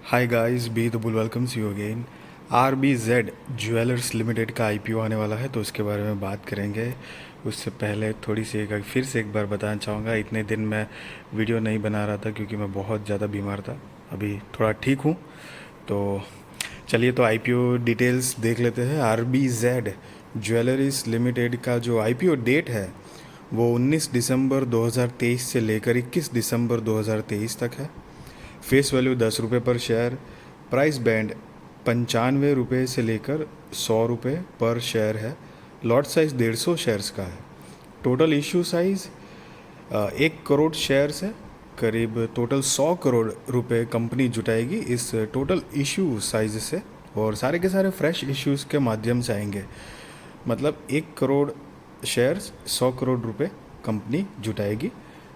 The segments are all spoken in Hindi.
Hi guys, be the bull welcomes you again. RBZ jewellers limited का IPO आने वाला है, तो उसके बारे में बात करेंगे। उससे पहले थोड़ी सी फिर से एक बार बताना चाहूँगा, इतने दिन मैं वीडियो नहीं बना रहा था क्योंकि मैं बहुत ज़्यादा बीमार था। अभी थोड़ा ठीक हूँ। तो चलिए, तो IPO डिटेल्स देख लेते हैं। RBZ ज्वेलरीज लिमिटेड का जो IPO डेट है वो 19 दिसंबर 2023 से लेकर 21 दिसंबर 2023 तक है। फेस वैल्यू 10 रुपये पर शेयर। प्राइस बैंड 95 रुपये से लेकर 100 रुपये पर शेयर है। लॉट साइज 150 शेयर्स का है। Total issue size 1 crore shares है। करीब टोटल 100 करोड़ रुपए कंपनी जुटाएगी इस टोटल इशू साइज से, और सारे के सारे फ्रेश इश्यूज़ के माध्यम से आएंगे। मतलब 1 करोड़ शेयर्स 100 करोड़ रुपए कंपनी जुटाएगी,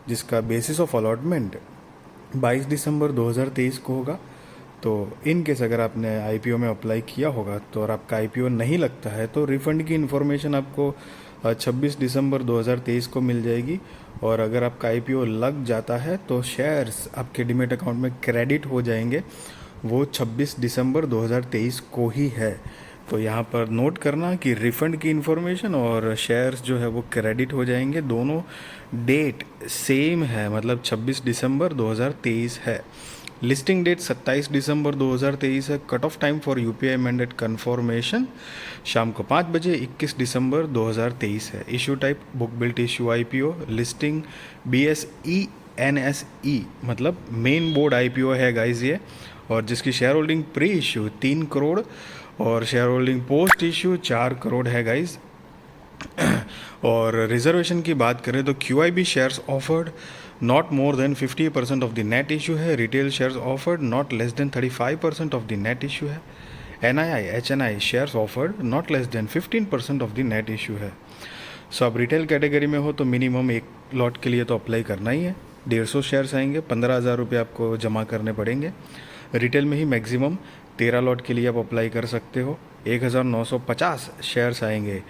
जिसका बेसिस ऑफ अलॉटमेंट 22 दिसंबर 2023 को होगा। तो इन केस अगर आपने IPO में अप्लाई किया होगा तो और आपका IPO नहीं लगता है तो रिफ़ंड की इन्फॉर्मेशन आपको 26 दिसंबर 2023 को मिल जाएगी। और अगर आपका IPO लग जाता है तो शेयर्स आपके डीमेट अकाउंट में क्रेडिट हो जाएंगे, वो 26 दिसंबर 2023 को ही है। तो यहाँ पर नोट करना कि रिफ़ंड की इन्फॉर्मेशन और शेयर्स जो है वो क्रेडिट हो जाएंगे, दोनों डेट सेम है, मतलब 26 दिसंबर 2023 है। लिस्टिंग डेट 27 दिसंबर 2023 है। Cut off time for UPI mandate confirmation शाम को 5 बजे 21 दिसंबर 2023 है। Issue type book built issue IPO। Listing BSE NSE, मतलब मेन बोर्ड IPO है गाइज ये, और जिसकी share holding pre issue 3 crore और share holding post issue 4 crore है गाइज। और रिजर्वेशन की बात करें तो QIB shares offered not more than 50% of the net issue है। Retail shares offered not less than 35% of the net issue है। NII HNI shares offered not less than 15% of the net issue है। सो अब रिटेल कैटेगरी में हो तो मिनिमम एक लॉट के लिए तो अप्लाई करना ही है। 150 शेयर्स आएंगे, 15,000 रुपये आपको जमा करने पड़ेंगे। रिटेल में ही मैक्सिमम 13 लॉट के लिए आप अप्लाई कर सकते हो। 1,950 शेयर्स आएंगे,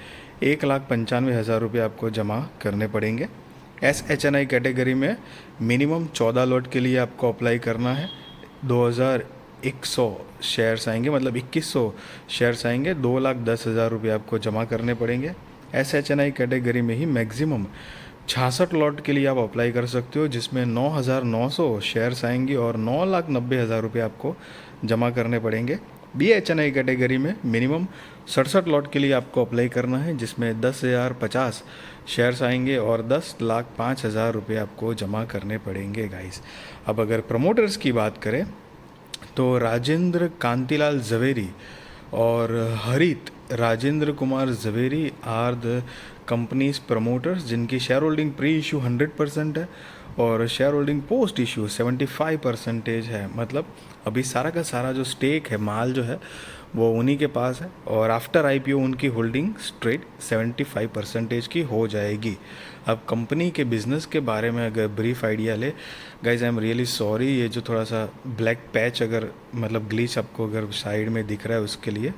1,95,000 रुपये आपको जमा करने पड़ेंगे। SHNI कैटेगरी में मिनिमम 14 लॉट के लिए आपको अप्लाई करना है। 2,100 शेयर्स आएंगे, मतलब 2,100 शेयर्स आएंगे, 2,10,000 रुपये आपको जमा करने पड़ेंगे। SHNI कैटेगरी में ही मैक्सिमम 66 लॉट के लिए आप अप्लाई कर सकते हो, जिसमें 9,900 शेयर्स आएंगी और 9,90,000 रुपये आपको जमा करने पड़ेंगे। BHNI कैटेगरी में मिनिमम 67 लॉट के लिए आपको अप्लाई करना है, जिसमें 10,050 शेयर्स आएंगे और 10,05,000 रुपये आपको जमा करने पड़ेंगे गाइस। अब अगर प्रमोटर्स की बात करें तो राजेंद्र कांतिलाल जवेरी और Harit Rajendra Kumar Javeri are the companies promoters, जिनकी शेयर होल्डिंग प्री इशू 100% है और शेयर होल्डिंग पोस्ट इशू 75% है। मतलब अभी सारा का सारा जो स्टेक है, माल जो है, वो उन्हीं के पास है, और आफ्टर IPO उनकी होल्डिंग स्ट्रेट 75% की हो जाएगी। अब कंपनी के बिज़नेस के बारे में अगर ब्रीफ आइडिया ले guys, I am really sorry, ये जो थोड़ा सा ब्लैक पैच अगर मतलब ग्लिच आपको अगर साइड में दिख रहा है उसके लिए।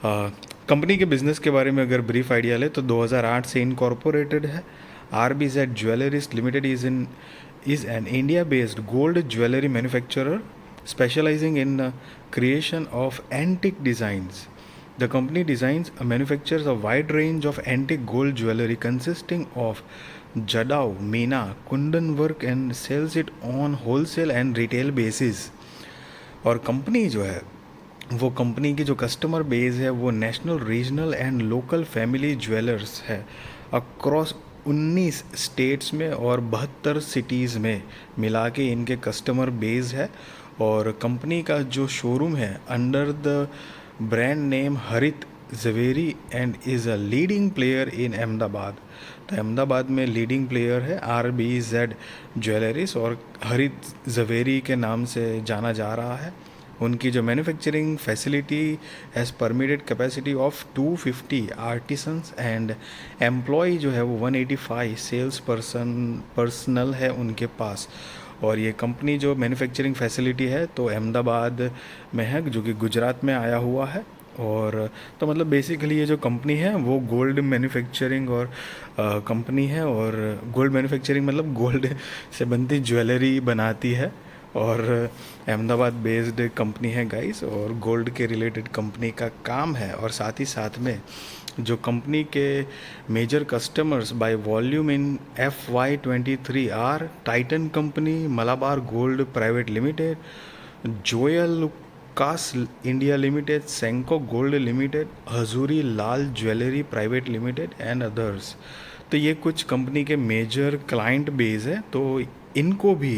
कंपनी के बिज़नेस के बारे में अगर ब्रीफ आइडिया ले तो 2008 से इनकॉर्पोरेटेड है। RBZ jewelleries limited is an India based gold jewellery manufacturer specializing in the creation of antique designs. The company designs and manufactures a wide range of antique gold jewelry consisting of jadao, meena, kundan work and sells it on wholesale and retail basis. और कंपनी जो है वो कंपनी की जो कस्टमर बेस है वो national, regional and local family jewellers है अक्रॉस 19 स्टेट्स में और 72 सिटीज़ में मिला के इनके कस्टमर बेस है। और कंपनी का जो शोरूम है under the brand name Harit Javeri and is a leading player in Ahmedabad. तो अहमदाबाद में लीडिंग प्लेयर है RBZ ज्वेलरीज, और हरित जवेरी के नाम से जाना जा रहा है। उनकी जो manufacturing facility has permitted capacity of 250 artisans and employ जो है वो 185 सेल्स पर्सनल है उनके पास। और ये कंपनी जो मैन्युफैक्चरिंग फैसिलिटी है तो अहमदाबाद में है, जो कि गुजरात में आया हुआ है। और तो मतलब बेसिकली ये जो कंपनी है वो गोल्ड मैन्युफैक्चरिंग और कंपनी है, और गोल्ड मैन्युफैक्चरिंग मतलब गोल्ड से बनती ज्वेलरी बनाती है। और अहमदाबाद बेस्ड कंपनी है गाइस, और गोल्ड के रिलेटेड कंपनी का काम है। और साथ ही साथ में जो कंपनी के major customers by volume in FY23 are titan company, Malabar gold private limited, Joyalukkas India limited, Senco gold limited, Hazoorilal jewellery private limited and others. तो ये कुछ कंपनी के मेजर क्लाइंट बेस है। तो इनको भी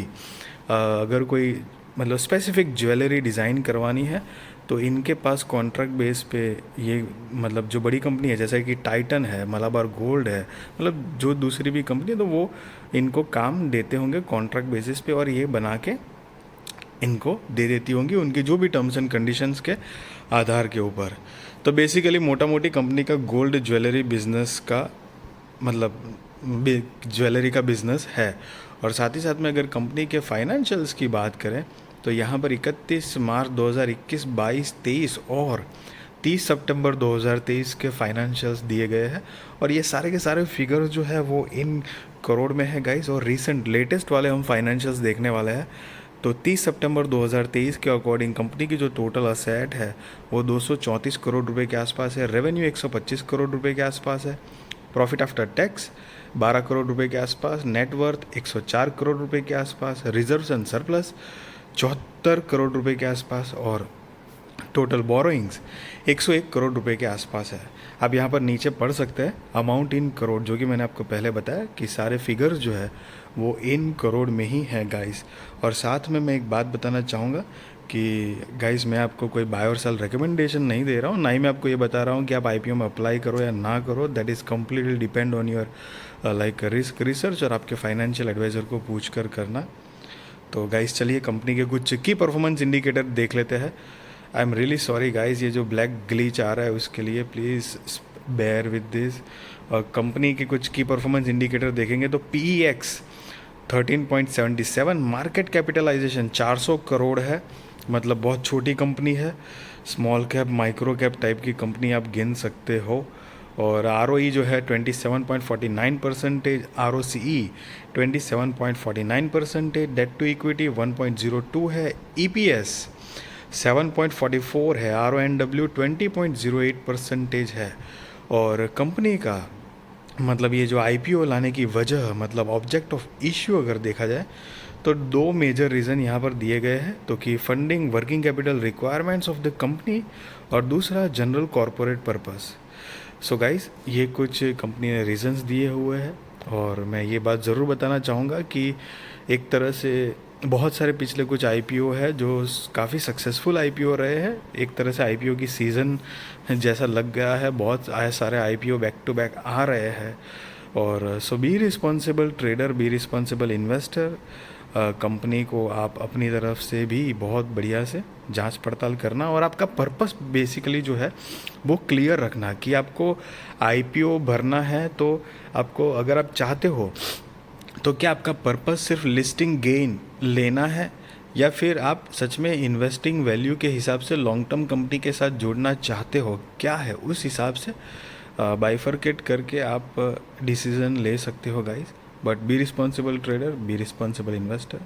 अगर कोई मतलब स्पेसिफिक ज्वेलरी डिज़ाइन करवानी है तो इनके पास कॉन्ट्रैक्ट बेस पे ये मतलब जो बड़ी कंपनी है जैसे कि टाइटन है, मलाबार गोल्ड है, मतलब जो दूसरी भी कंपनी है तो वो इनको काम देते होंगे कॉन्ट्रैक्ट बेसिस पे, और ये बना के इनको दे देती होंगी उनकी जो भी टर्म्स एंड कंडीशंस के आधार के ऊपर। तो बेसिकली मोटा मोटी कंपनी का गोल्ड ज्वेलरी बिजनेस का मतलब ज्वेलरी का बिजनेस है। और साथ ही साथ में अगर कंपनी के फाइनेंशियल्स की बात करें तो यहाँ पर 31 मार्च 2021, 22, 23 और 30 सितंबर 2023 के फाइनेंशियल्स दिए गए हैं। और ये सारे के सारे फिगर्स जो है वो इन करोड़ में है गाइस। और रिसेंट लेटेस्ट वाले हम फाइनेंशियल्स देखने वाले हैं। तो 30 सितंबर 2023 के अकॉर्डिंग कंपनी की जो टोटल असेट है वो 234 करोड़ रुपए के आसपास है, रेवेन्यू 125 करोड़ रुपए के आसपास है, प्रॉफिट आफ्टर टैक्स 12 करोड़ रुपए के आसपास, नेटवर्थ 104 करोड़ रुपए के आसपास, रिजर्व्स एंड सरप्लस 74 करोड़ रुपए के आसपास, और टोटल बोरोइंग्स 101 करोड़ रुपए के आसपास है। आप यहाँ पर नीचे पढ़ सकते हैं अमाउंट इन करोड़, जो कि मैंने आपको पहले बताया कि सारे फिगर्स जो है वो इन करोड़ में ही हैं गाइस। और साथ में मैं एक बात बताना चाहूँगा कि गाइस मैं आपको कोई बाय और सेल रिकमेंडेशन नहीं दे रहा हूँ, ना ही मैं आपको ये बता रहा हूँ कि आप IPO में अप्लाई करो या ना करो। That is completely depend on your like risk research और आपके फाइनेंशियल एडवाइज़र को पूछ कर करना। तो गाइस चलिए कंपनी के कुछ की परफॉर्मेंस इंडिकेटर देख लेते हैं। I am really sorry guys, ये जो ब्लैक ग्लिच आ रहा है उसके लिए प्लीज़ बेयर विद दिस। और कंपनी के कुछ की परफॉर्मेंस इंडिकेटर देखेंगे तो PEX 13.77, मार्केट कैपिटलाइजेशन 400 करोड़ है, मतलब बहुत छोटी कंपनी है, small cap micro cap type की कंपनी आप गिन सकते हो। और ROE जो है 27.49%, ROCE 27.49%, डेट टू इक्विटी 1.02 है, EPS 7.44 है, RONW 20.08% है। और कंपनी का मतलब ये जो IPO लाने की वजह मतलब ऑब्जेक्ट ऑफ इश्यू अगर देखा जाए तो दो मेजर रीज़न यहाँ पर दिए गए हैं। तो कि funding working capital requirements of the company, और दूसरा general corporate purpose. So guys ये कुछ कंपनी ने रीजंस दिए हुए हैं। और मैं ये बात ज़रूर बताना चाहूँगा कि एक तरह से बहुत सारे पिछले कुछ IPO है जो काफ़ी सक्सेसफुल IPO रहे हैं। एक तरह से IPO की सीज़न जैसा लग गया है, बहुत सारे IPO बैक टू बैक आ रहे हैं। और so be responsible trader, be responsible investor. Company को आप अपनी तरफ से भी बहुत बढ़िया से जांच पड़ताल करना, और आपका पर्पस बेसिकली जो है वो क्लियर रखना कि आपको IPO भरना है। तो आपको अगर आप चाहते हो तो क्या आपका पर्पस सिर्फ लिस्टिंग गेन लेना है, या फिर आप सच में इन्वेस्टिंग वैल्यू के हिसाब से लॉन्ग टर्म कंपनी के साथ जुड़ना चाहते हो, क्या है उस हिसाब से बाइफरकेट करके आप डिसीज़न ले सकते हो guys. But B responsible trader, be responsible investor.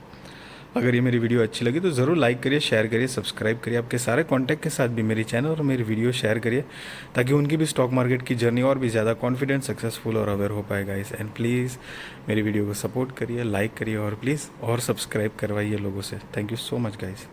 अगर ये मेरी वीडियो अच्छी लगी तो ज़रूर लाइक करिए, शेयर करिए, सब्सक्राइब करिए, आपके सारे कॉन्टैक्ट के साथ भी मेरी चैनल और मेरी वीडियो शेयर करिए ताकि उनकी भी स्टॉक मार्केट की जर्नी और भी ज़्यादा कॉन्फिडेंट, सक्सेसफुल और अवेयर हो पाए गाइस। एंड प्लीज़ मेरी वीडियो को सपोर्ट करिए, लाइक करिए, और प्लीज़ और सब्सक्राइब करवाइए लोगों से। Thank you so much guys.